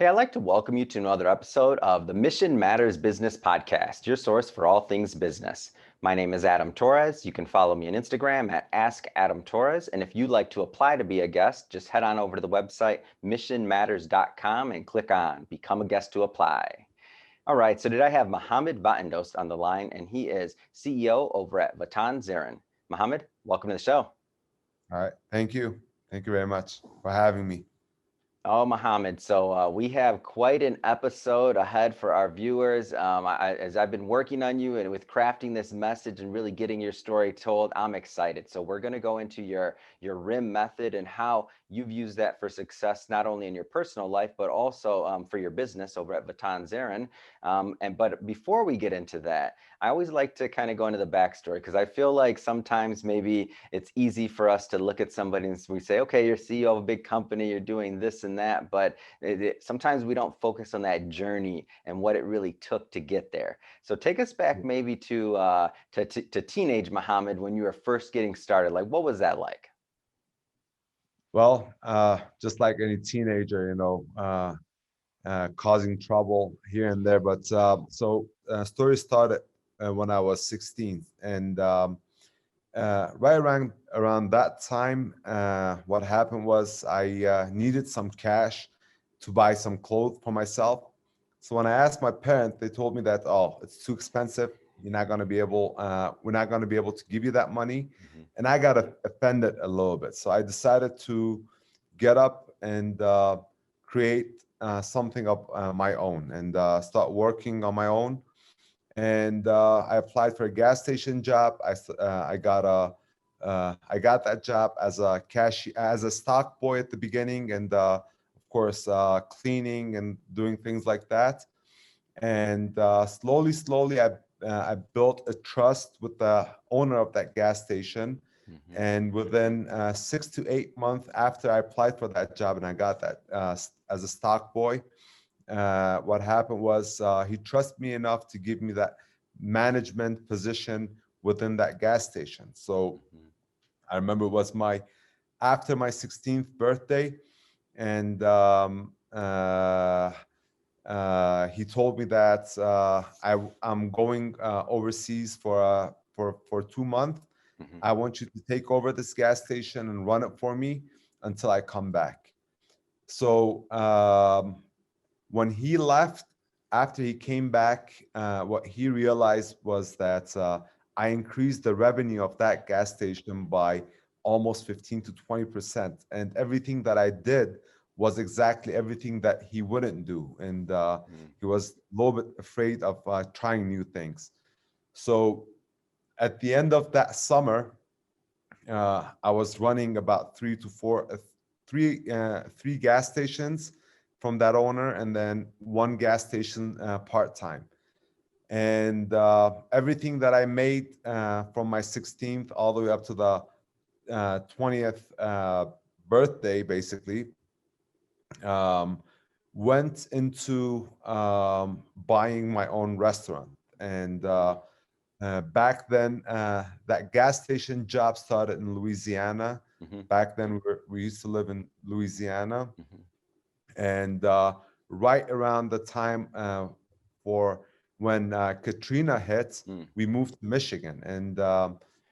I'd like to welcome you to another episode of the Mission Matters Business Podcast, your source for all things business. My name is Adam Torres. You can follow me on Instagram at AskAdamTorres. And if you'd like to apply to be a guest, just head on over to the website missionmatters.com and click on Become a Guest to Apply. All right, so today I have Mohammad Vatandoust on the line, and he is CEO over at VatanZarin. Mohammad, welcome to the show. All right. Thank you. Thank you very much for having me. Oh, Mohammed. So we have quite an episode ahead for our viewers. As I've been working on you and with crafting this message and really getting your story told, I'm excited. So we're going to go into your RIM method and how you've used that for success, not only in your personal life, but also for your business over at VatanZarin. But before we get into that, I always like to kind of go into the backstory because I feel like sometimes maybe it's easy for us to look at somebody and we say, okay, you're CEO of a big company, you're doing this and that, but sometimes we don't focus on that journey and what it really took to get there. So take us back maybe to teenage Mohammed when you were first getting started. Like, what was that like? Well, just like any teenager, causing trouble here and there. But story started when I was 16, and right around that time, what happened was I needed some cash to buy some clothes for myself. So when I asked my parents, they told me that, oh, it's too expensive. You're not going to be able. We're not going to be able to give you that money. Mhm. And I got offended a little bit. So I decided to get up and create something of my own and start working on my own. And I applied for a gas station job. I got that job as a as a stock boy at the beginning, and of course cleaning and doing things like that. And slowly, I built a trust with the owner of that gas station. Mhm. And within 6 to 8 months after I applied for that job and I got that as a stock boy, what happened was he trusted me enough to give me that management position within that gas station. So Mhm. I remember it was my after my 16th birthday, and he told me that I'm going overseas for 2 months. Mhm. I want you to take over this gas station and run it for me until I come back. So when he left, after he came back, what he realized was that I increased the revenue of that gas station by almost 15 to 20%. And everything that I did was exactly everything that he wouldn't do. And Mhm. he was a little bit afraid of trying new things. So at the end of that summer, I was running about three gas stations from that owner, and then one gas station part time. And everything that I made from my 16th all the way up to the 20th birthday, basically, um, went into buying my own restaurant. And back then, that gas station job started in Louisiana. Mhm. Back then, we used to live in Louisiana. Mhm. And right around the time for when Katrina hit, Mhm. we moved to Michigan. And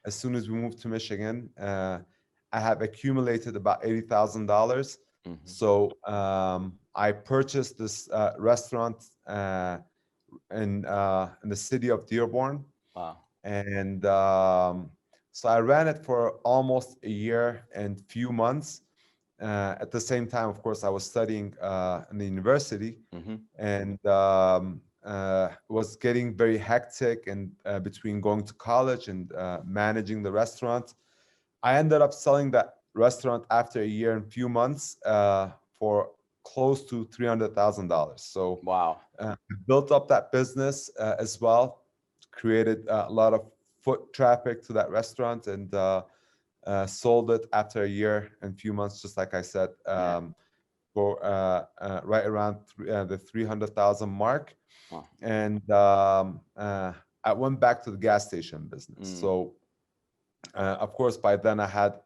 as soon as we moved to Michigan, I have accumulated about $80,000. Mhm. So I purchased this restaurant in the city of Dearborn, Wow. and so I ran it for almost a year and few months. At the same time, of course, I was studying in the university, Mhm. and was getting very hectic. And between going to college and managing the restaurant, I ended up selling that restaurant after a year and few months for close to $300,000. So Wow. built up that business as well, created a lot of foot traffic to that restaurant, and sold it after a year and few months, just like I said, Yeah. for right around the 300,000 mark. Wow. And I went back to the gas station business. Mm. So of course, by then I had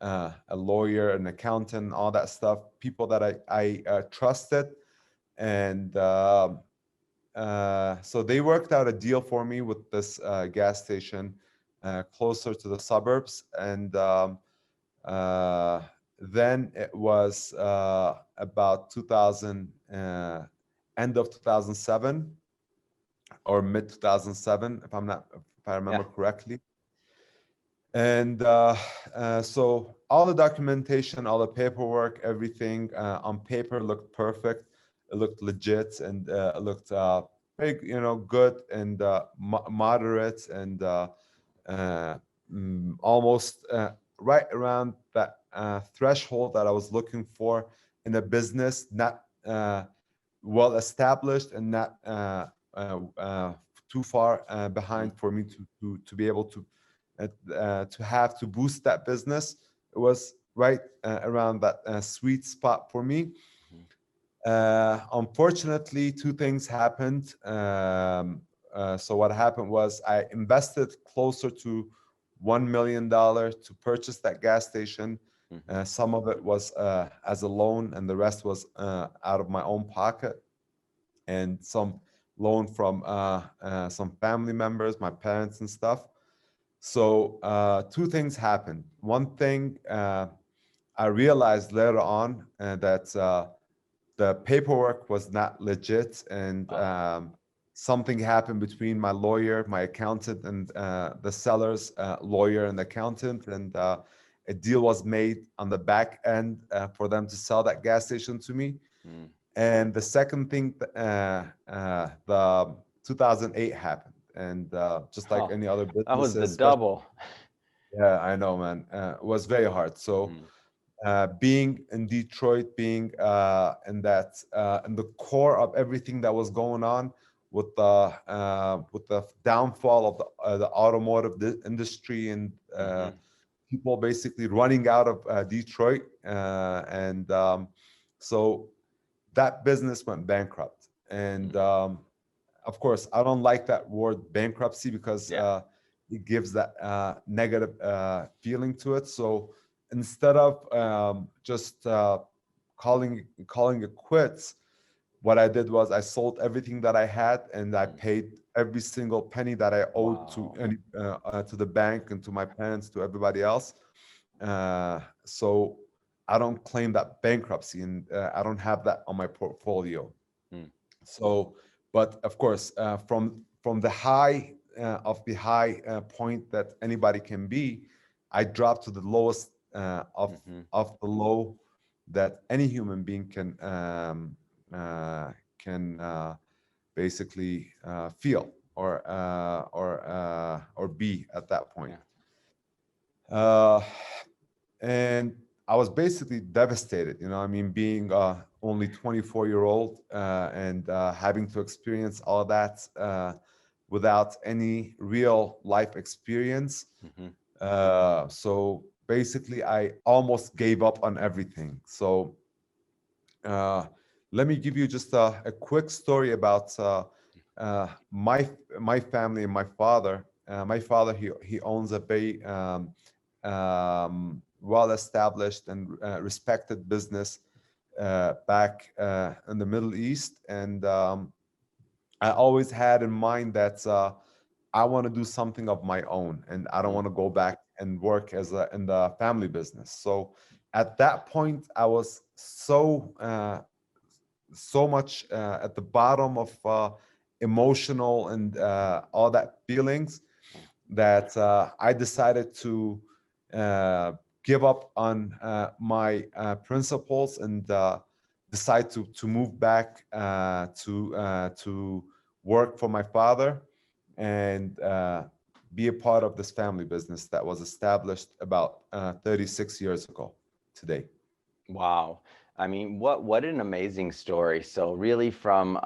a lawyer, an accountant, all that stuff, people that I trusted And so they worked out a deal for me with this gas station closer to the suburbs. And then it was about 2000, end of 2007 or mid 2007, if I remember Yeah. correctly. And so all the documentation, all the paperwork, everything on paper looked perfect. It looked legit, and it looked very, good and moderate, and almost right around that threshold that I was looking for in a business, not well established and not too far Mm, behind for me to be able to have to boost that business. It was right around that sweet spot for me. mhm. Unfortunately, two things happened. So what happened was I invested closer to $1 million to purchase that gas station. Mhm. Some of it was as a loan, and the rest was out of my own pocket, and some loan from some family members, my parents and stuff. So two things happened. One thing, I realized later on that the paperwork was not legit, and Oh. something happened between my lawyer, my accountant, and the seller's lawyer and accountant, and a deal was made on the back end for them to sell that gas station to me. Mm. And the second thing, the 2008 happened, and just like Oh, any other that was the businesses, especially, double. yeah, I know, man, it was very hard. So Mm, being in Detroit, being in the core of everything that was going on with the downfall of the automotive industry, and mhm, people basically running out of Detroit, and so that business went bankrupt. And mm. of course, I don't like that word bankruptcy because Yeah. it gives that negative feeling to it. So instead of just calling it quits, what I did was I sold everything that I had, and I Mm. paid every single penny that I owed Wow. to the bank and to my parents, to everybody else. So I don't claim that bankruptcy, and I don't have that on my portfolio. Mm, So, but of course, from the high of the high point that anybody can be, I dropped to the lowest mhm. of the low that any human being can basically feel or be at that point. Yeah. Uh, and I was basically devastated. I mean, being only 24-year-old and having to experience all that without any real life experience. Mhm. So basically, I almost gave up on everything. So uh, let me give you just a quick story about my family and my father. My father, he owns a very well-established and respected business back in the Middle East, and I always had in mind that I want to do something of my own, and I don't Mm, want to go back and work in the family business. So at that point, I was so much at the bottom of emotional and all that feelings yeah. that I decided to uh, give up on my principles and decide to move back to work for my father and be a part of this family business that was established about 36 years ago today. Wow. I mean, what an amazing story. So really from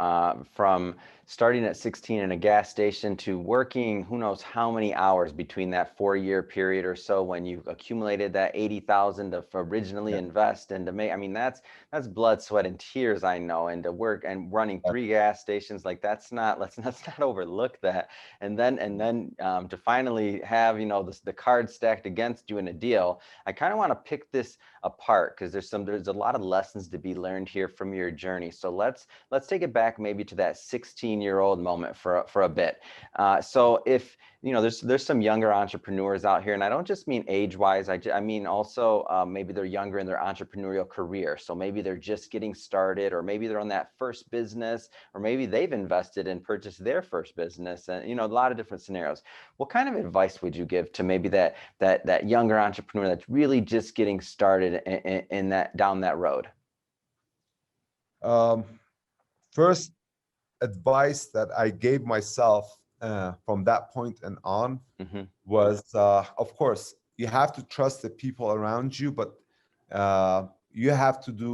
starting at 16 in a gas station to working who knows how many hours between that 4-year period or so when you accumulated that 80,000 to originally Yeah. invest and to make, I mean, that's blood, sweat, and tears, I know, and to work and running 3 gas stations, like that's not, let's not overlook that. And then to finally have, the cards stacked against you in a deal. I kind of want to pick this apart because there's a lot of lessons lessons to be learned here from your journey. So let's take it back maybe to that 16-year-old moment for a bit. So if there's some younger entrepreneurs out here, and I don't just mean age-wise. I mean also maybe they're younger in their entrepreneurial career. So maybe they're just getting started, or maybe they're on that first business, or maybe they've invested and purchased their first business, and a lot of different scenarios. What kind of advice would you give to maybe that younger entrepreneur that's really just getting started in that down that road? First advice that I gave myself from that point and on was, of course, you have to trust the people around you, but you have to do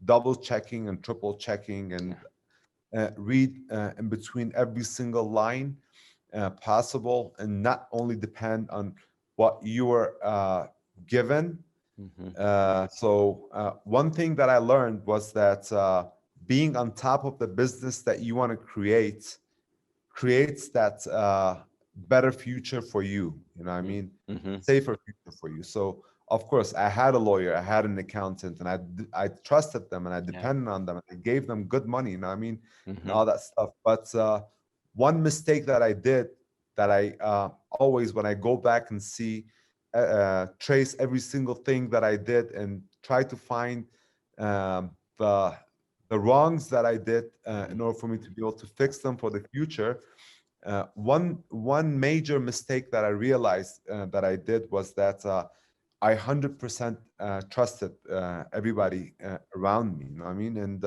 double checking and triple checking and read in between every single line possible, and not only depend on what you were given. So one thing that I learned was that being on top of the business that you want to create creates that better future for you. You know what I mean? Safer future for you. So of course, I had a lawyer, I had an accountant, and I trusted them and I depended on them. I gave them good money, you know what I mean, and all that stuff. But one mistake that I did, that I always, when I go back and see, trace every single thing that I did and try to find the wrongs that I did in order for me to be able to fix them for the future. One major mistake that I realized that I did was that I 100% trusted everybody around me. You know what I mean? And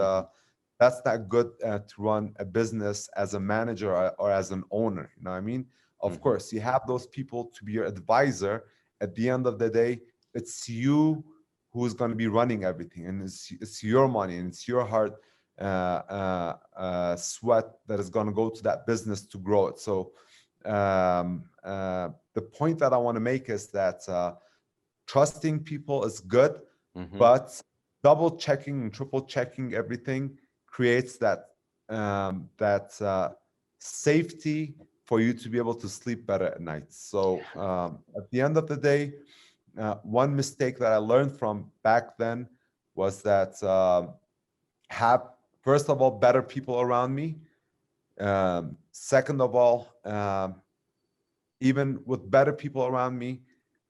that's not good to run a business as a manager or as an owner. You know what I mean? Of course, you have those people to be your advisor. At the end of the day, it's you who's going to be running everything, and it's your money and it's your hard sweat that is going to go to that business to grow it. So the point that I want to make is that trusting people is good, but double checking and triple checking everything creates that safety for you to be able to sleep better at night. So at the end of the day, one mistake that I learned from back then was that have, first of all, better people around me. Second of all, even with better people around me,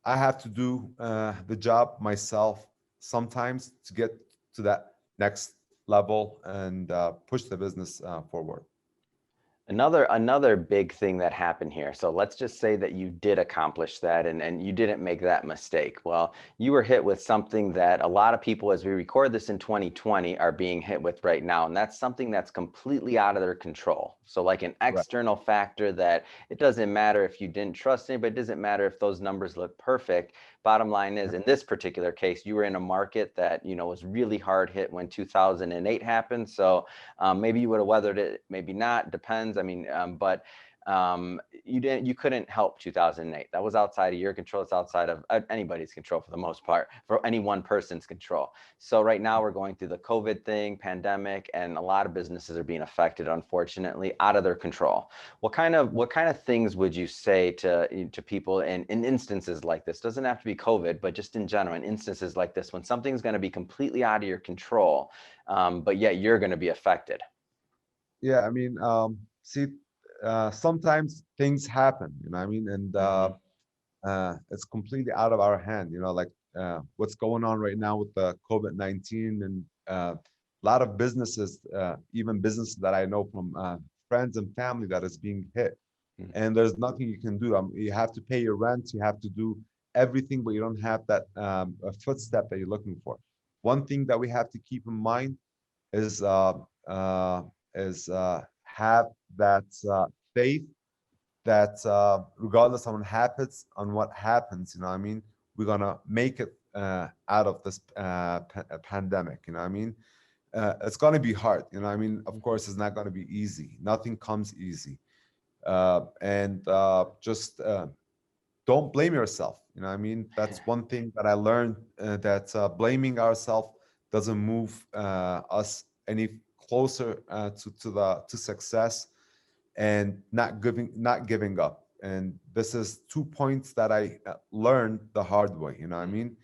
I have to do the job myself sometimes to get to that next level and push the business forward. Another big thing that happened here. So let's just say that you did accomplish that and you didn't make that mistake. Well, you were hit with something that a lot of people, as we record this in 2020, are being hit with right now. And that's something that's completely out of their control. So like an external factor that it doesn't matter if you didn't trust anybody, it doesn't matter if those numbers look perfect. Bottom line is, in this particular case, you were in a market that, was really hard hit when 2008 happened. So maybe you would have weathered it, maybe not, depends. I mean, but you couldn't help 2008. That was outside of your control. It's outside of anybody's control for the most part, for any one person's control. So right now we're going through the COVID thing, pandemic, and a lot of businesses are being affected, unfortunately, out of their control. What kind of things would you say to people in instances like this? Doesn't have to be COVID, but just in general, in instances like this, when something's going to be completely out of your control, but yet you're going to be affected? Yeah, I mean, see, sometimes things happen, you know what I mean? And it's completely out of our hand, like what's going on right now with the COVID-19, and a lot of businesses, even businesses that I know from friends and family, that is being hit. And there's nothing you can do. You have to pay your rent, you have to do everything, but you don't have that a footstep that you're looking for. One thing that we have to keep in mind is have that faith that regardless on what happens, you know what I mean, we're gonna make it out of this pandemic, you know what I mean. It's gonna be hard, you know what I mean. Of course, it's not gonna be easy. Nothing comes easy. And just don't blame yourself, you know what I mean. That's one thing that I learned, that blaming ourselves doesn't move us any closer to success, and not giving up. And this is 2 points that I learned the hard way, you know what I mean.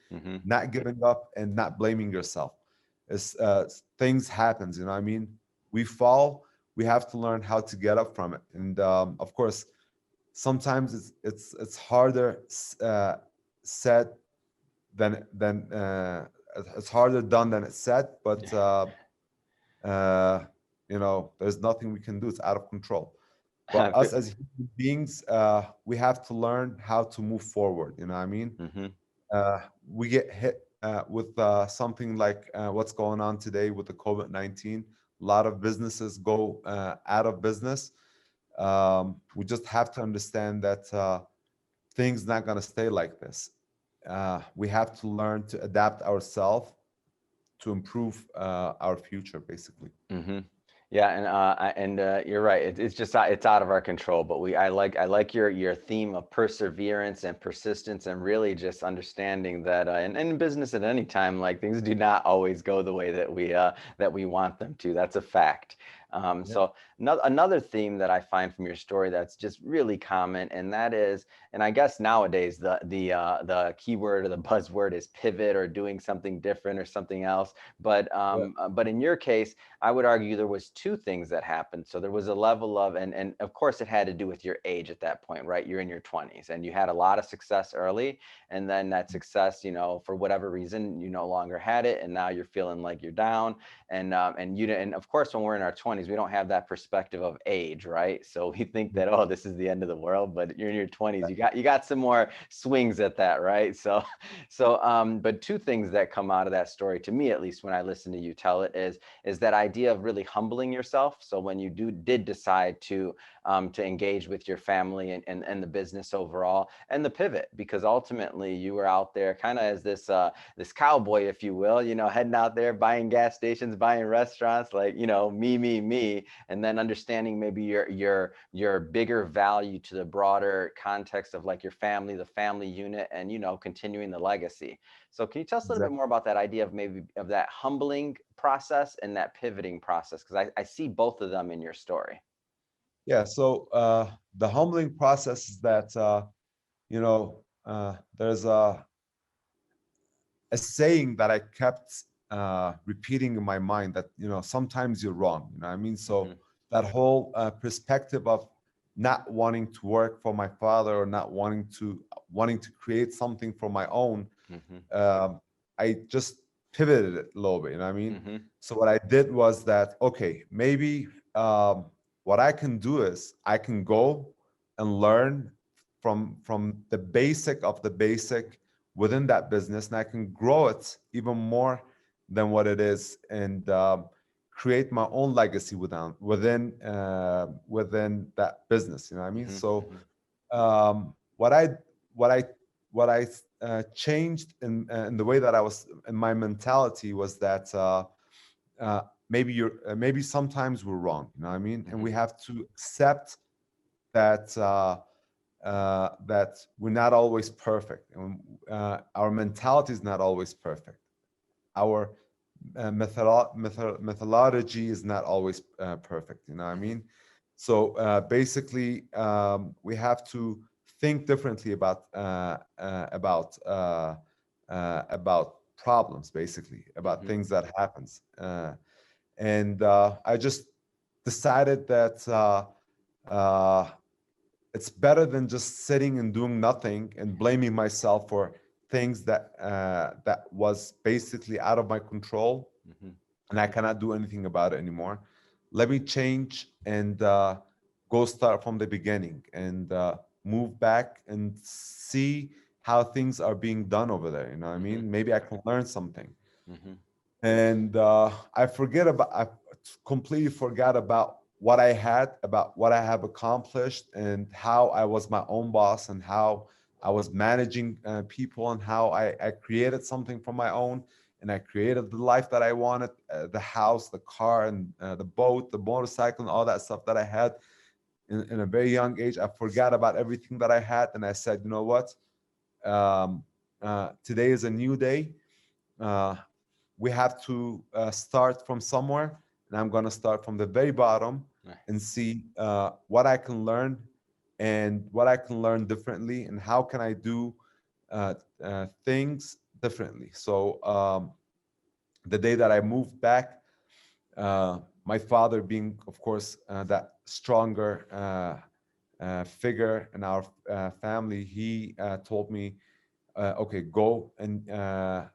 Not giving up and not blaming yourself. is things happens. You know what I mean? We fall. We have to learn how to get up from it. And of course, sometimes it's harder said than it's harder done than it's said. But uh, you know, there's nothing we can do. It's out of control. But us as human beings, we have to learn how to move forward. You know what I mean? Hmm. We get hit with something like what's going on today with the COVID-19. A lot of businesses go out of business. We just have to understand that things not going to stay like this. We have to learn to adapt ourselves to improve our future, basically. Hmm. Yeah, and you're right. It's just it's out of our control. But I like your theme of perseverance and persistence, and really just understanding that and in business at any time, like things do not always go the way that we want them to. That's a fact. Yeah. So another theme that I find from your story that's just really common, and that is, and I guess nowadays the keyword or the buzzword is pivot or doing something different or something else. Yeah. But in your case, I would argue there was two things that happened. So there was a level of, and of course it had to do with your age at that point, right? You're in your 20s and you had a lot of success early, and then that success, for whatever reason, you no longer had it, and now you're feeling like you're down. And of course, when we're in our 20s, we don't have that perspective of age, right? So we think that, oh, this is the end of the world, but you're in your 20s, you got some more swings at that, right? But two things that come out of that story, to me at least, when I listen to you tell it, is that idea of really humbling yourself. So when you did decide to engage with your family and the business overall, and the pivot, because ultimately you were out there kind of as this cowboy, if you will, heading out there buying gas stations, buying restaurants, like, me, and then understanding maybe your bigger value to the broader context of like your family, the family unit, and continuing the legacy. So can you tell us a little bit Exactly. more about that idea of maybe of that humbling process and that pivoting process? Because I see both of them in your story. Yeah. So the humbling process is that there's a saying that I kept repeating in my mind that sometimes you're wrong. You know what I mean? Hmm. So that whole perspective of not wanting to work for my father or not wanting to create something for my own, Hmm. um, I just pivoted it a little bit. You know what I mean? Hmm. So what I did was that okay, maybe what I can do is I can go and learn from the basic of the basic within that business, and I can grow it even more than what it is, and create my own legacy within that business. You know what I mean? Hmm. So Hmm. what I changed in the way that I was in my mentality was that uh, maybe sometimes we're wrong. You know what I mean? And Hmm. we have to accept that that we're not always perfect, and our mentality is not always perfect. Our methodology is not always perfect. You know what I Hmm. mean? So basically, we have to think differently about problems, basically about Hmm. things that happens. And I just decided that uh, it's better than just sitting and doing nothing and blaming myself for things that was basically out of my control, Hmm. and I cannot do anything about it anymore. Let me change and go start from the beginning and move back and see how things are being done over there. You know what I Hmm. mean? Maybe I can learn something. Hmm. And I completely forgot about what I had, about what I have accomplished, and how I was my own boss, and how I was managing people, and how I created something from my own, and I created the life that I wanted, the house, the car, and the boat, the motorcycle, and all that stuff that I had in a very young age. I forgot about everything that I had, and I said, you know what? Um, Today is a new day. Uh, we have to start from somewhere, and I'm going to start from the very bottom and see what I can learn, and what I can learn differently, and how can I do things differently. So The day that I moved back, my father, being of course that stronger figure in our family, he told me, okay, go and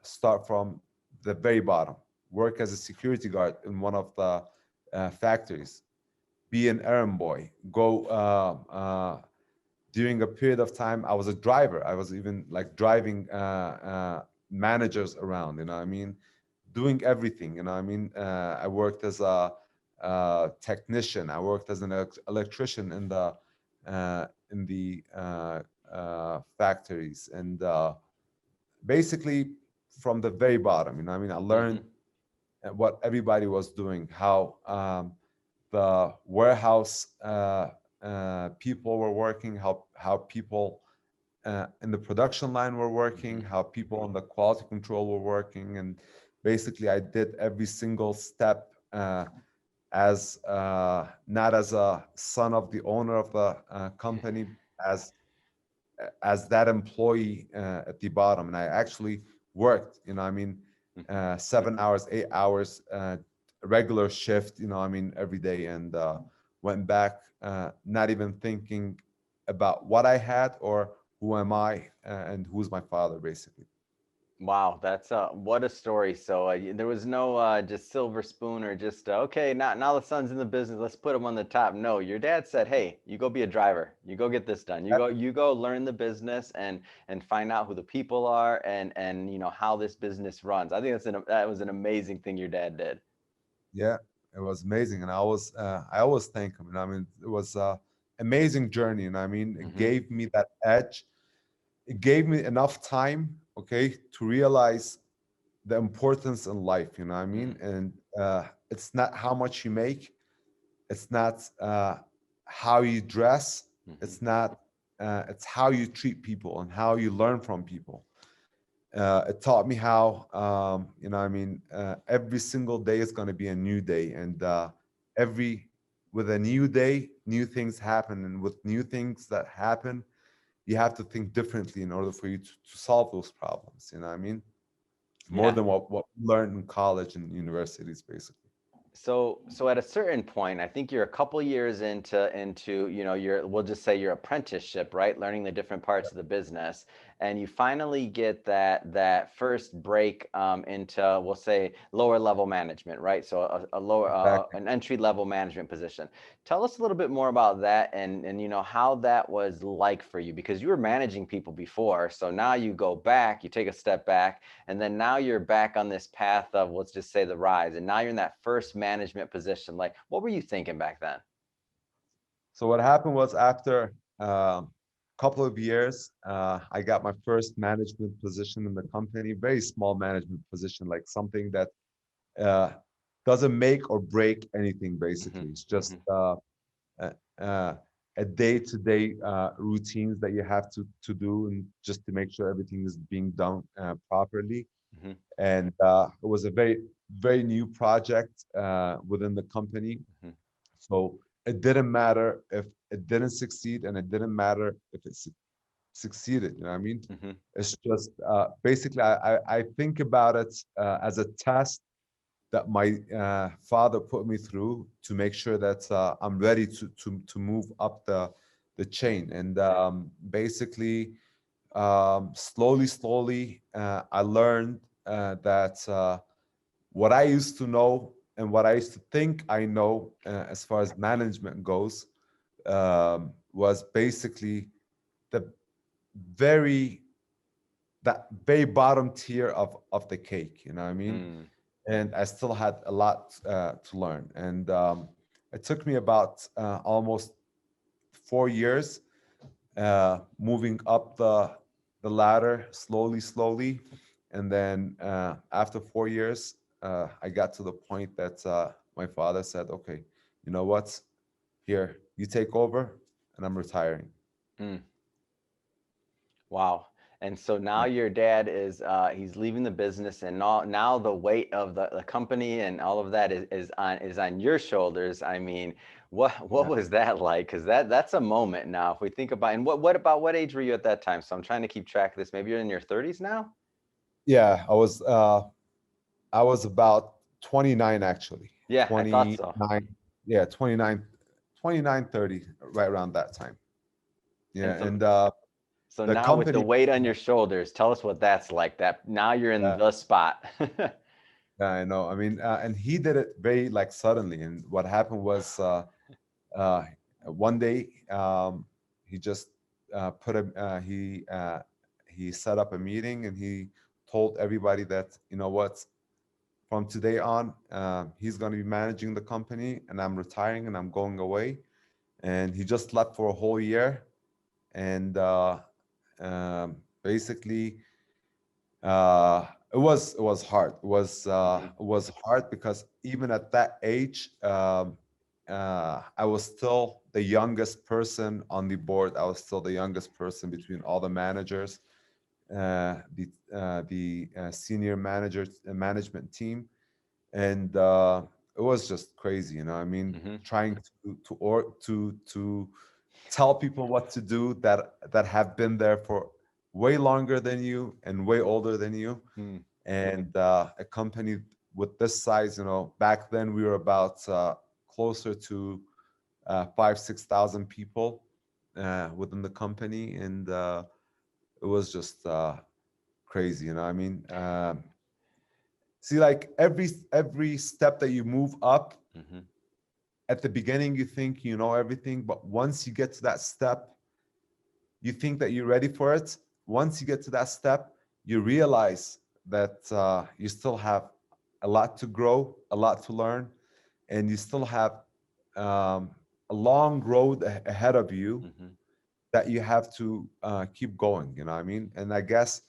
start from the very bottom, work as a security guard in one of the factories, be an errand boy, go during a period of time. I was a driver. I was even like driving managers around, you know what I mean, doing everything, you know what I mean. I worked as a technician. I worked as an electrician in the factories, and basically from the very bottom, you know what I mean. I learned Hmm. what everybody was doing, how the warehouse people were working, how people in the production line were working, Hmm. how people on the quality control were working, and basically I did every single step as not as a son of the owner of the company, as as that employee at the bottom. And I actually worked, you know, I mean, Hmm. 7 hours, 8 hours, regular shift, you know, I mean, every day, and went back, not even thinking about what I had or who am I and who's my father, basically. Wow, that's what a story. So there was no just silver spoon or just okay, now the son's in the business, let's put him on the top. No, your dad said, "Hey, you go be a driver. You go get this done. You go learn the business and find out who the people are and you know how this business runs." I think that was an amazing thing your dad did. Yeah, it was amazing, and I always thank him. And I mean, it was a amazing journey, and I mean, it Hmm. gave me that edge. It gave me enough time, okay, to realize the importance in life. You know what I mean? And it's not how much you make. It's not how you dress. Hmm. It's not. It's how you treat people and how you learn from people. It taught me how, you know, I mean, every single day is going to be a new day, and every with a new day, new things happen, and with new things that happen, you have to think differently in order for you to solve those problems. You know what I mean? More Yeah. than what we learn in college and universities, basically. So at a certain point, I think you're a couple years into you know your we'll just say your apprenticeship, right? Learning the different parts of the business, and you finally get that first break into we'll say lower level management, right? So a lower Exactly. an entry level management position. Tell us a little bit more about that and you know how that was like for you because you were managing people before, so now you go back, you take a step back and then now you're back on this path of let's just say the rise and now you're in that first management position. Like what were you thinking back then? So what happened was after a couple of years, I got my first management position in the company, very small management position, like something that uh, doesn't make or break anything. Hmm. Basically, it's just Hmm. uh, uh, a day-to-day routines that you have to do, and just to make sure everything is being done properly. Hmm. And it was a very new project within the company, Hmm. so it didn't matter if it didn't succeed, and it didn't matter if it succeeded. You know what I mean? Hmm. It's just basically I think about it as a test that my father put me through to make sure that I'm ready to move up the chain. And basically, slowly, I learned that what I used to know and what I used to think I know as far as management goes was basically the very that very bottom tier of the cake. You know what I mean? Mm. And I still had a lot to learn. And it took me about almost 4 years moving up the ladder slowly. And then after 4 years, I got to the point that my father said, "Okay, you know what? Here, you take over, and I'm retiring." Mm. Wow. And so now Yeah, your dad is he's leaving the business and now the weight of the company and all of that is on your shoulders. I mean, what yeah, was that like? Because that's a moment now. If we think about and what about what age were you at that time? So I'm trying to keep track of this. Maybe you're in your 30s now? yeah. I was I was about 29 actually. Yeah, I thought so. 29, yeah, 29, 29, 30, right around that time. Yeah, And so and so the now with the company, weight on your shoulders, tell us what that's like. That now you're in uh, the spot. I know. I mean, and he did it very like suddenly. And what happened was uh, one day he just put a he set up a meeting and he told everybody that, you know what, from today on he's going to be managing the company and I'm retiring and I'm going away. And he just left for a whole year. And basically it was hard. Mhm, It was hard because even at that age, I was still the youngest person on the board. I was still the youngest person between all the managers, the senior managers management team. And it was just crazy, you know. I mean, mhm, trying to tell people what to do that have been there for way longer than you and way older than you. mm, And a company with this size, you know, back then we were about closer to 5,000 to 6,000 people within the company. And it was just crazy, you know. I mean, see, like every step that you move up, mhm, at the beginning you think you know everything, but once you get to that step, you think that you're ready for it. Once you get to that step, you realize that you still have a lot to grow, a lot to learn, and you still have um, a long road ahead of you mhm, that you have to keep going. You know what I mean? And I guess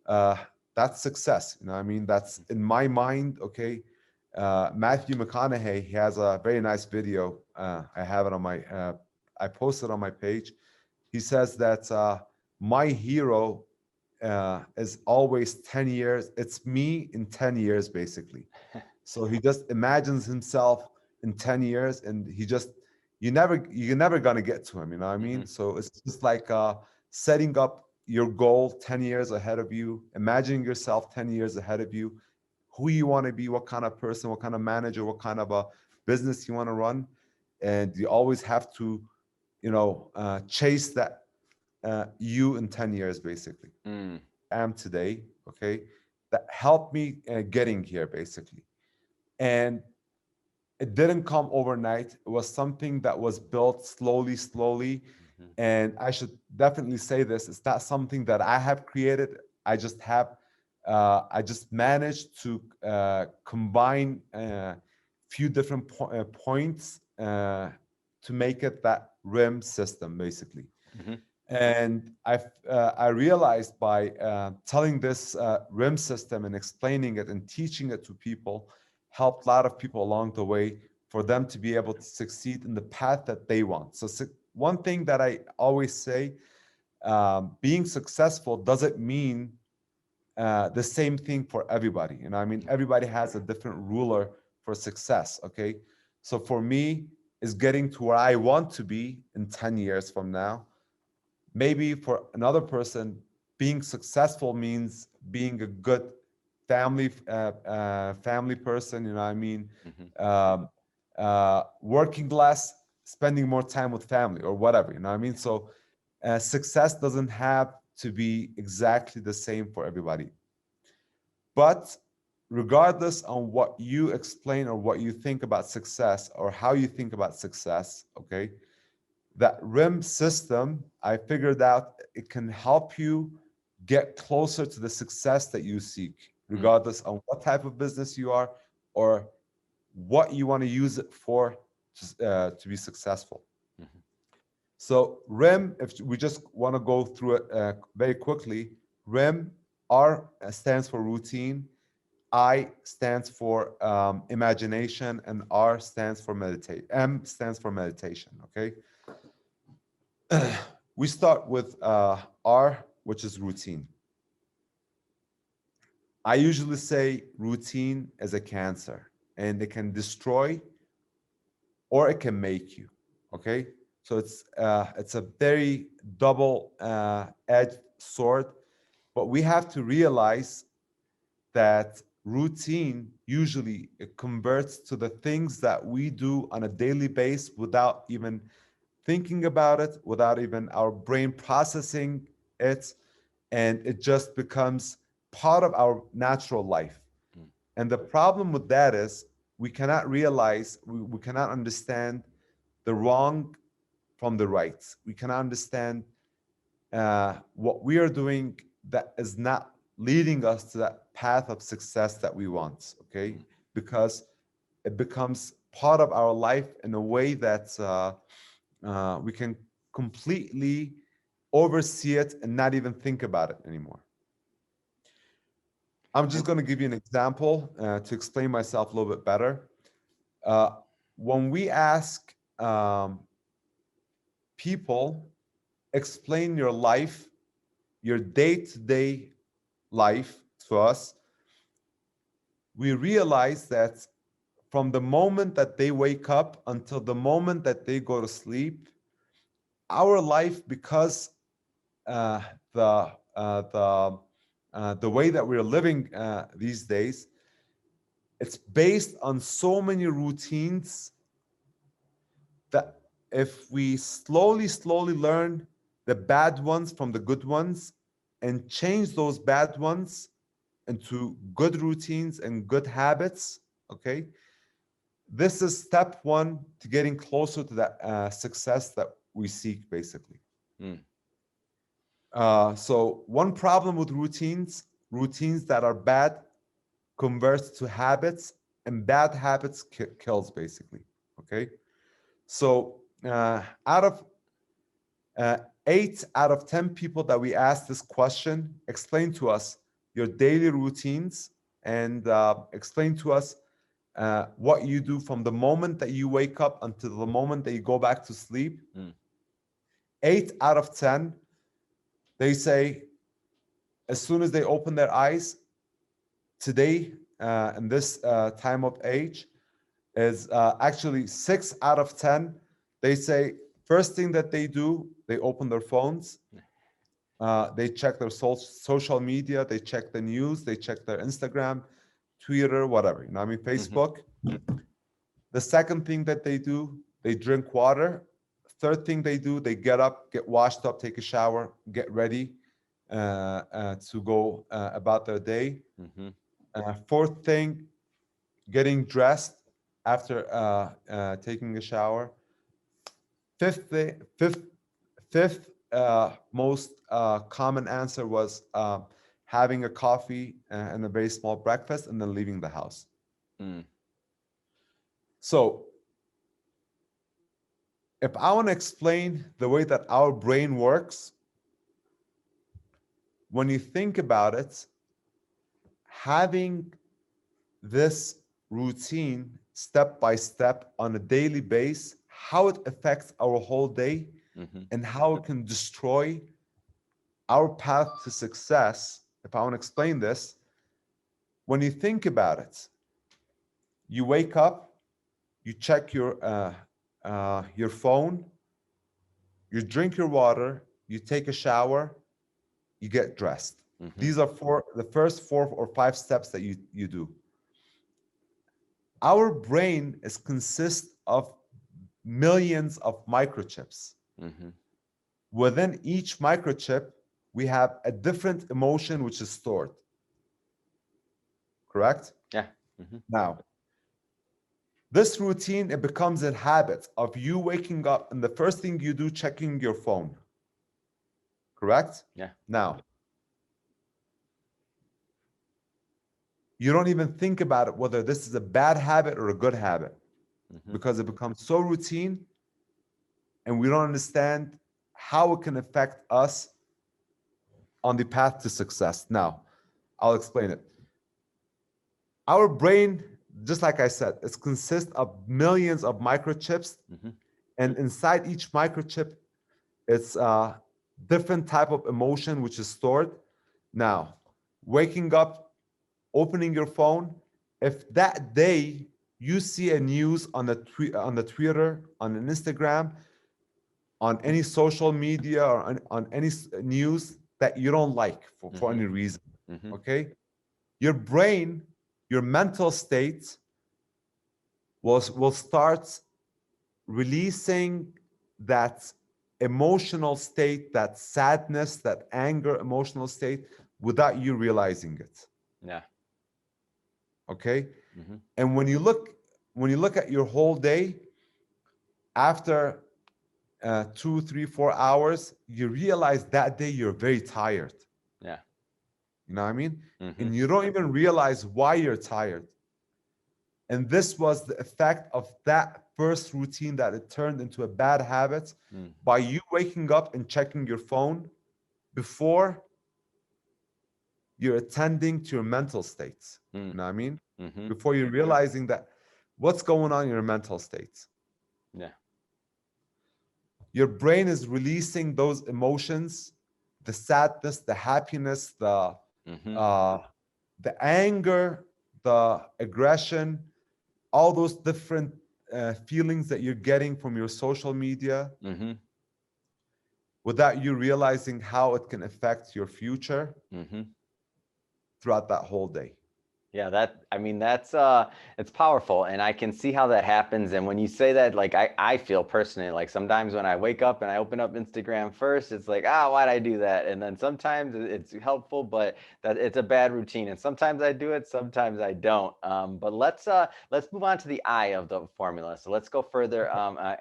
uh, that's success. You know what I mean? That's mhm, in my mind. Okay. Matthew McConaughey, he has a very nice video. I have it on my, I posted on my page. He says that my hero is always 10 years. It's me in 10 years, basically. So he just imagines himself in 10 years and he just, you're never going to get to him. You know what I mean? mhm, So it's just like setting up your goal 10 years ahead of you, imagining yourself 10 years ahead of you, who you want to be, what kind of person, what kind of manager, what kind of a business you want to run. And you always have to, you know, chase that you in 10 years, basically. mm, Am today, okay? That helped me getting here, basically. And it didn't come overnight. It was something that was built slowly, slowly. mhm, And I should definitely say this: it's not something that I have created. I just have, I just managed to combine a few different points to make it that RIM system, basically. mhm, And I realized by telling this RIM system and explaining it and teaching it to people, helped a lot of people along the way for them to be able to succeed in the path that they want. So one thing that I always say, being successful doesn't mean the same thing for everybody. You know, I mean, everybody has a different ruler for success. Okay, so for me, is getting to where I want to be in 10 years from now. Maybe for another person, being successful means being a good family person. You know what I mean? mhm, Um, working less, spending more time with family or whatever. You know what I mean? So success doesn't have to be exactly the same for everybody. But regardless on what you explain or what you think about success or how you think about success, okay, that RIM system, I figured out it can help you get closer to the success that you seek, mm, regardless on what type of business you are or what you want to use it for to be successful. mhm, So RIM, if we just want to go through it very quickly, RIM, R stands for routine, I stands for imagination, and R stands for meditate. M stands for meditation. Okay. We start with R, which is routine. I usually say routine is a cancer and it can destroy or it can make you. Okay, so it's a very double edged sword, but we have to realize that routine usually it converts to the things that we do on a daily basis without even thinking about it, without even our brain processing it, and it just becomes part of our natural life. Mm. And the problem with that is we cannot realize, we cannot understand the wrong from the right. We cannot understand what we are doing that is not leading us to that path of success that we want, okay? Mm. Because it becomes part of our life in a way that we can completely oversee it and not even think about it anymore. I'm just And going to give you an example to explain myself a little bit better. Uh, when we ask people, explain your life, your day-to-day life to us, we realize that from the moment that they wake up until the moment that they go to sleep, our life, because uh, the the way that we're living these days, it's based on so many routines that if we slowly learn the bad ones from the good ones and change those bad ones into good routines and good habits, okay, this is step one to getting closer to that success that we seek, basically. mm. So one problem with routines that are bad converts to habits, and bad habits kills, basically. Okay. So out of 8 out of 10 people that we asked this question, explain to us your daily routines and explain to us what you do from the moment that you wake up until the moment that you go back to sleep. Mm. 8 out of 10, they say as soon as they open their eyes today, in this time of age, is actually 6 out of 10. They say first thing that they do, they open their phones, they check their social media, they check the news, they check their Instagram, Twitter, whatever. You know, I mean, Mm-hmm. Facebook. The second thing that they do, they drink water. Third thing they do, they get up, get washed up, take a shower, get ready to go about their day. Mm-hmm. Fourth thing, getting dressed after taking a shower. Fifth most common answer was having a coffee and a very small breakfast and then leaving the house. Mm. So if I want to explain the way that our brain works, when you think about it, having this routine step by step on a daily basis, how it affects our whole day Mm-hmm. and how it can destroy our path to success. If I want to explain this, when you think about it, you wake up, you check your phone, you drink your water, you take a shower, you get dressed. Mm-hmm. These are the first 4 or 5 steps that you do. Our brain is consists of millions of microchips. Mm-hmm. Within each microchip, we have a different emotion which is stored. Correct? Yeah. Mm-hmm. Now, this routine, it becomes a habit of you waking up and the first thing you do, checking your phone. Correct? Yeah. Now, you don't even think about it whether this is a bad habit or a good habit Mm-hmm. because it becomes so routine and we don't understand how it can affect us on the path to success. Now, I'll explain it. Our brain, just like I said, it consists of millions of microchips, Mm-hmm. and inside each microchip, it's a different type of emotion which is stored. Now, waking up, opening your phone, if that day you see a news on the Twitter, on an Instagram, on any social media or on any news that you don't like for Mm-hmm. any reason, Mm-hmm. okay? Your brain your mental state will start releasing that emotional state, that sadness, that anger emotional state without you realizing it. Yeah. Okay. Mm-hmm. And when you look at your whole day, after 2, 3, 4 hours, you realize that day you're very tired. Yeah. You know what I mean? Mm-hmm. And you don't even realize why you're tired. And this was the effect of that first routine that it turned into a bad habit by you waking up and checking your phone before you're attending to your mental states. You know what I mean? Mm-hmm. Before you're realizing that what's going on in your mental states. Yeah. Your brain is releasing those emotions, the sadness, the happiness, Mm-hmm. uh, the anger, the aggression, all those different feelings that you're getting from your social media Mm-hmm. without you realizing how it can affect your future Mm-hmm. throughout that whole day. Yeah, I mean, it's powerful, and I can see how that happens. And when you say that, like, I feel personally, like, sometimes when I wake up and I open up Instagram first, it's like, why'd I do that? And then sometimes it's helpful, but that it's a bad routine. And sometimes I do it, sometimes I don't. But let's move on to the I of the formula. So let's go further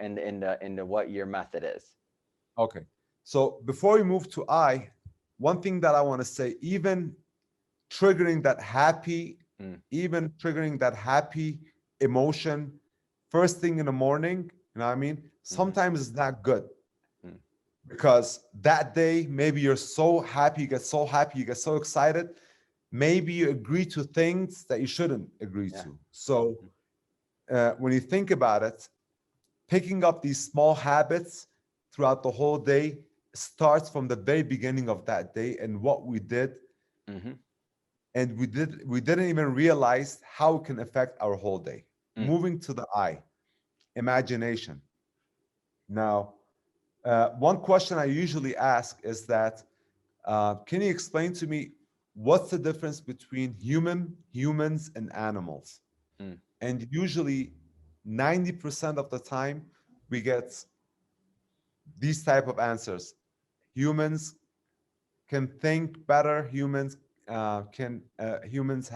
into what your method is. Okay. So before we move to I, one thing that I want to say, triggering that happy, even triggering that happy emotion first thing in the morning, you know what I mean? Sometimes it's not good because that day, maybe you're so happy, you get so excited. Maybe you agree to things that you shouldn't agree to. So when you think about it, picking up these small habits throughout the whole day starts from the very beginning of that day and what we did. And we didn't even realize how it can affect our whole day. Moving to the I, imagination. Now, one question I usually ask is that, can you explain to me what's the difference between humans, and animals? And usually 90% of the time we get these type of answers. Humans can think better. Humans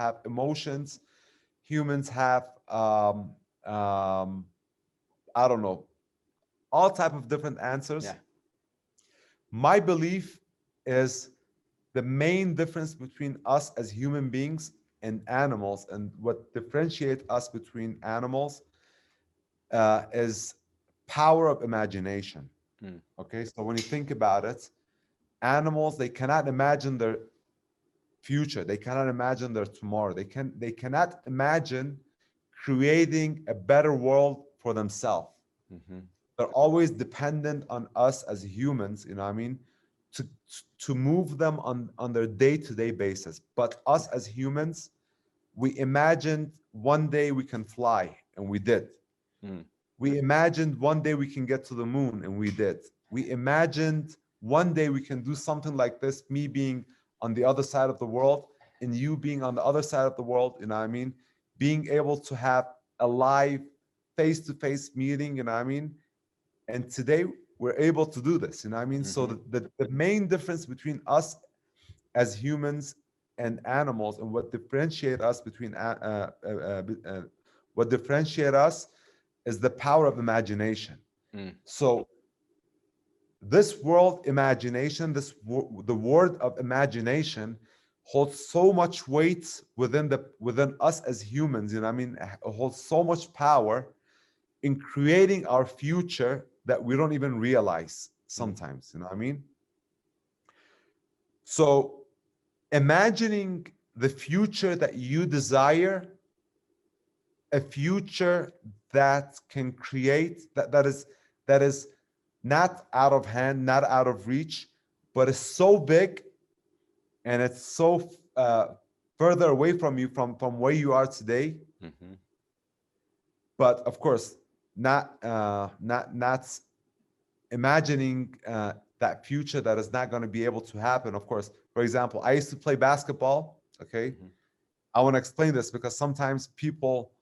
have emotions. Humans have I don't know, all type of different answers. Yeah. My belief is the main difference between us as human beings and animals, and what differentiates us between animals is power of imagination. Okay, so when you think about it, animals, they cannot imagine their future, they cannot imagine their tomorrow, they cannot imagine creating a better world for themselves. They're always dependent on us as humans, you know what I mean, to to move them on their day-to-day basis. But us as humans, we imagined one day we can fly, and we did. We imagined one day we can get to the moon, and we did. We imagined one day we can do something like this, me being on the other side of the world and you being on the other side of the world, you know what I mean? Being able to have a live face-to-face meeting, you know what I mean? And today we're able to do this, you know what I mean? So the main difference between us as humans and animals, and what differentiate us what differentiate us is the power of imagination. So this world imagination, the word of imagination holds so much weight within us as humans, you know what I mean? It holds so much power in creating our future that we don't even realize sometimes, you know what I mean? So imagining the future that you desire, a future that can create that is not out of hand, not out of reach, but is so big and it's so further away from you, from where you are today. But of course, not imagining that future that is not going to be able to happen. Of course, for example, I used to play basketball. Okay, I want to explain this because sometimes people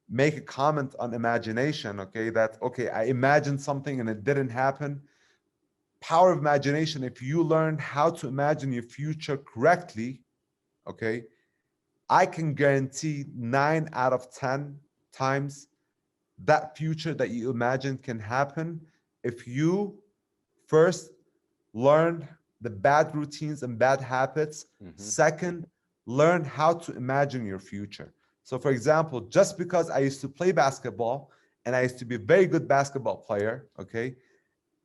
make a comment on imagination, okay, that, okay, I imagined something and it didn't happen. Power of imagination, if you learn how to imagine your future correctly, okay, I can guarantee 9 out of 10 times that future that you imagine can happen if you first learn the bad routines and bad habits. Second, learn how to imagine your future. So for example, just because I used to play basketball and I used to be a very good basketball player, okay,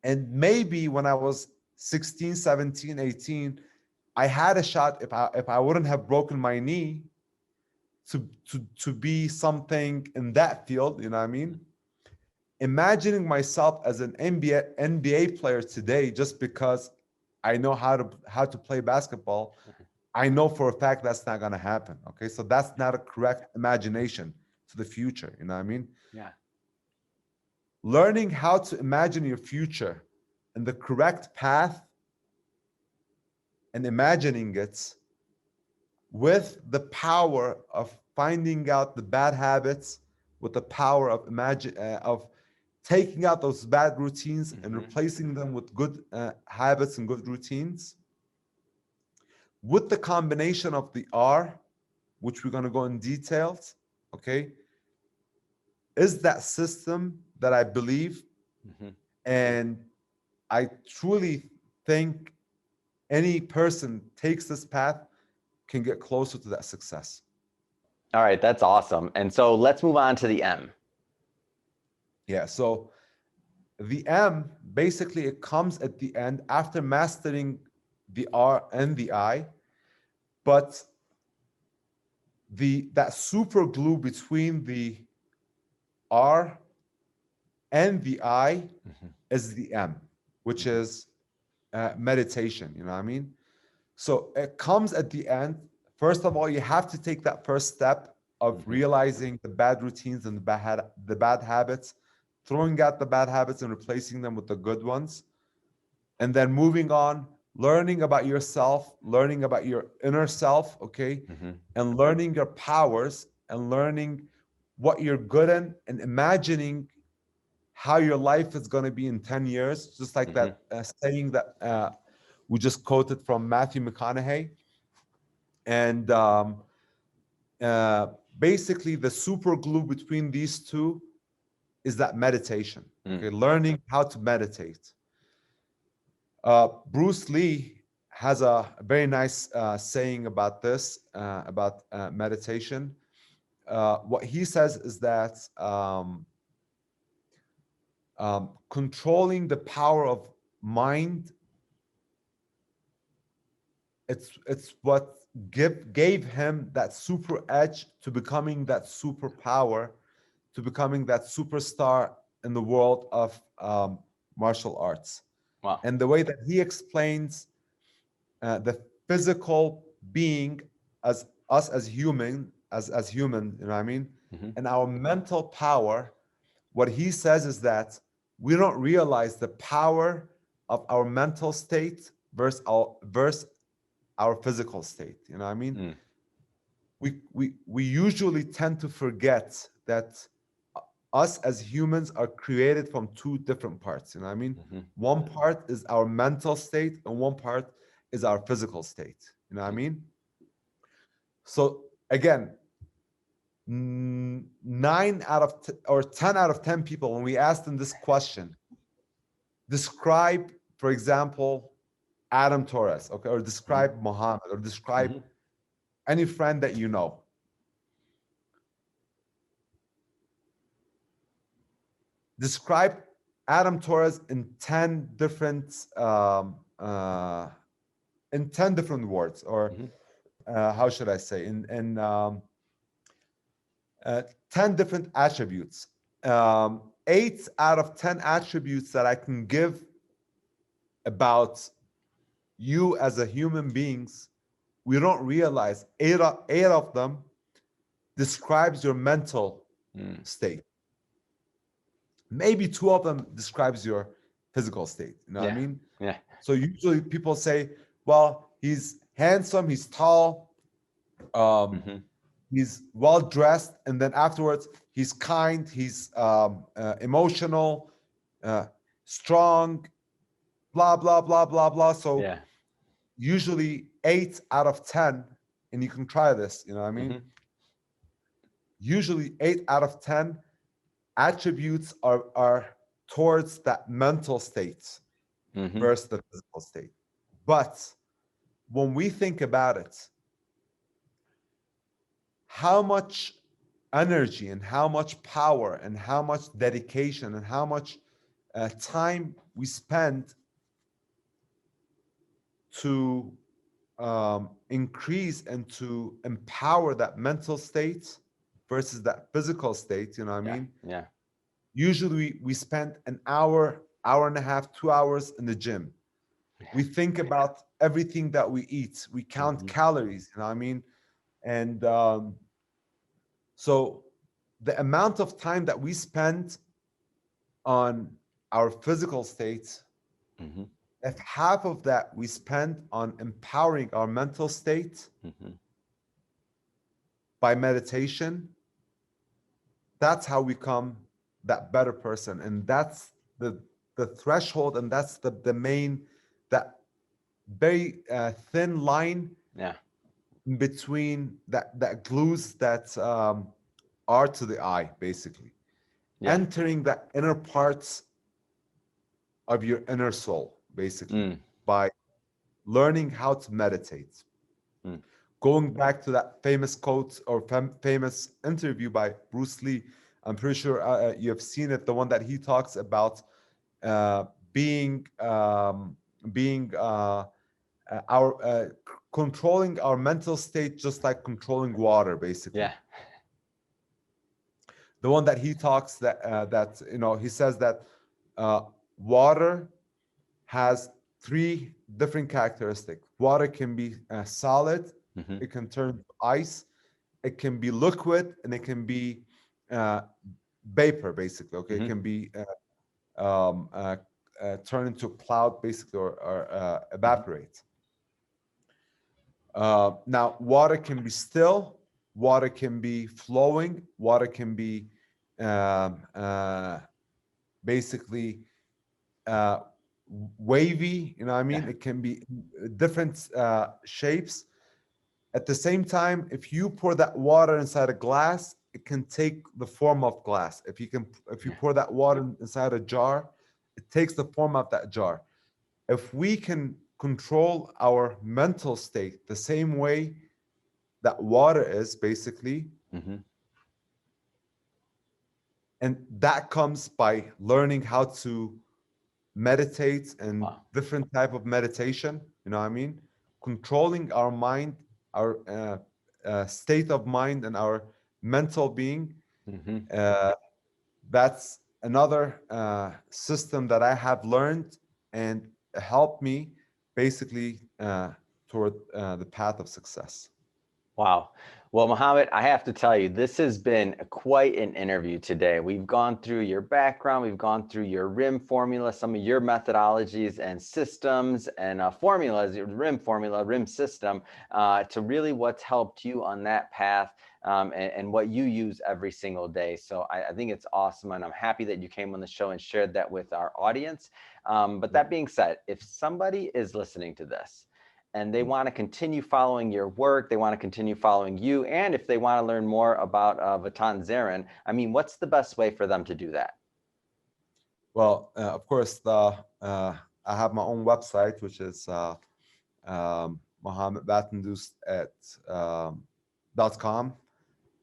and maybe when I was 16, 17, 18, I had a shot, if I wouldn't have broken my knee, to be something in that field, you know what I mean? Imagining myself as an NBA player today, just because I know how to play basketball, I know for a fact that's not going to happen. Okay, so that's not a correct imagination to the future. You know what I mean? Yeah. Learning how to imagine your future in the correct path and imagining it with the power of finding out the bad habits, with the power of of taking out those bad routines and replacing them with good habits and good routines, with the combination of the R, which we're going to go in details, okay, is that system that I believe, and I truly think any person takes this path can get closer to that success. All right, that's awesome. And so let's move on to the M. Yeah, so the M, basically it comes at the end after mastering the R and the I, but that super glue between the R and the I is the M, which is meditation, you know what I mean? So it comes at the end. First of all, you have to take that first step of realizing the bad routines and the bad habits, throwing out the bad habits and replacing them with the good ones. And then moving on, learning about yourself, learning about your inner self, okay? And learning your powers and learning what you're good in and imagining how your life is going to be in 10 years, just like that saying that we just quoted from Matthew McConaughey. And basically, the super glue between these two is that meditation, okay? Learning how to meditate. Bruce Lee has a very nice saying about this, about meditation. What he says is that controlling the power of mind, it's what gave him that super edge to becoming that superpower, to becoming that superstar in the world of martial arts. Wow. And the way that he explains the physical being as us as human, as human, you know what I mean? And our mental power, what he says is that we don't realize the power of our mental state versus our physical state. You know what I mean? We usually tend to forget that us as humans are created from two different parts. You know what I mean? One part is our mental state, and one part is our physical state. You know what I mean? So again, 9 out of or 10 out of 10 people, when we ask them this question, describe, for example, Adam Torres, okay, or describe Mohammed, or describe any friend that you know. Describe Adam Torres in 10 different words, or how should I say, in 10 different attributes. 8 out of 10 attributes that I can give about you as a human beings, we don't realize eight of them describes your mental state. Maybe 2 of them describes your physical state. You know what I mean? Yeah. So usually people say, well, he's handsome, he's tall, he's well dressed, and then afterwards he's kind, he's emotional, uh, strong, blah blah blah blah blah. So Yeah. usually 8 out of 10, and you can try this, you know what I mean? Hmm. Usually 8 out of 10 attributes are towards that mental state Hmm. versus the physical state. But when we think about it, how much energy and how much power and how much dedication and how much time we spend to increase and to empower that mental state versus that physical state, you know what I Yeah. mean? Yeah. Usually we spend an hour, hour and a half, 2 hours in the gym. We think about everything that we eat. We count Hmm. calories, you know what I mean? And so the amount of time that we spend on our physical state, Hmm. if half of that we spend on empowering our mental state Hmm. by meditation, that's how we become that better person. And that's the threshold, and that's the main, that very thin line Yeah. between that glues that are to the eye, basically. Yeah. Entering the inner parts of your inner soul, basically, Mm. by learning how to meditate. Mm. Going back to that famous quote or famous interview by Bruce Lee, I'm pretty sure you have seen it, the one that he talks about uh, being being our controlling our mental state just like controlling water, basically. Yeah. The one that he talks that he says that uh, water has three different characteristics. Water can be solid, Hmm. it can turn to ice, it can be liquid, and it can be uh, vapor, basically. Okay, it Hmm. can be turn into a cloud, basically, or Hmm. evaporate. Now, water can be still, water can be flowing, water can be um, uh, basically uh, wavy. You know what I Yeah. mean? It can be different shapes. At the same time, if you pour that water inside a glass, it can take the form of glass. If you Yeah. pour that water inside a jar, it takes the form of that jar. If we can control our mental state the same way that water is, basically, Hmm. and that comes by learning how to meditate and Wow. different type of meditation, you know what I mean? Controlling our mind, our state of mind, and our mental being. Hmm. uh, that's another system that I have learned and helped me basically toward the path of success. Wow. Well, Mohammed, I have to tell you, this has been quite an interview today. We've gone through your background, we've gone through your RIM formula, some of your methodologies and systems and formulas, your RIM formula, RIM system, to really what's helped you on that path, and what you use every single day. So I think it's awesome, and I'm happy that you came on the show and shared that with our audience. But Yeah. that being said, if somebody is listening to this, and they Mm. want to continue following your work, they want to continue following you, and if they want to learn more about VatanZarin, I mean, what's the best way for them to do that? Well, of course, I have my own website, which is Mohammad Vatandoust at .com,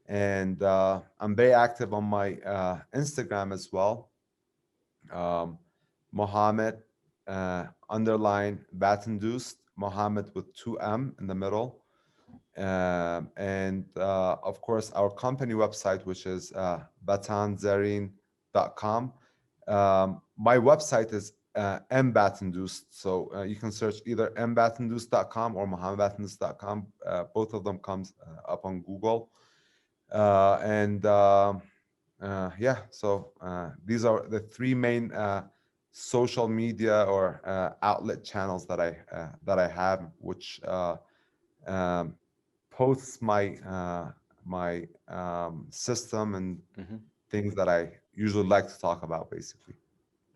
and I'm very active on my Instagram as well. Um, Mohammed underline Vatandoust, Mohammed with two M in the middle. And of course, our company website, which is VatanZarin.com. My website is mbatandoust, so you can search either mbatandoust.com or mohammedbatandoust.com. Both of them comes up on Google. And yeah, so these are the three main social media or outlet channels that I have, which um, posts my system and Mhm. things that I usually like to talk about, basically.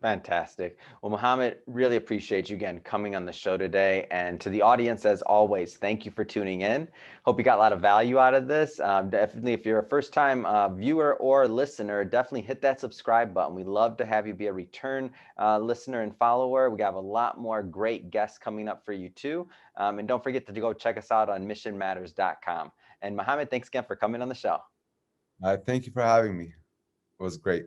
Fantastic. Well, Mohammed, really appreciate you again coming on the show today. And to the audience, as always, thank you for tuning in. Hope you got a lot of value out of this. Definitely, if you're a first-time viewer or listener, definitely hit that subscribe button. We love to have you be a return listener and follower. We have a lot more great guests coming up for you too. And don't forget to go check us out on missionmatters.com. And Mohammed, thanks again for coming on the show. Thank you for having me. It was great.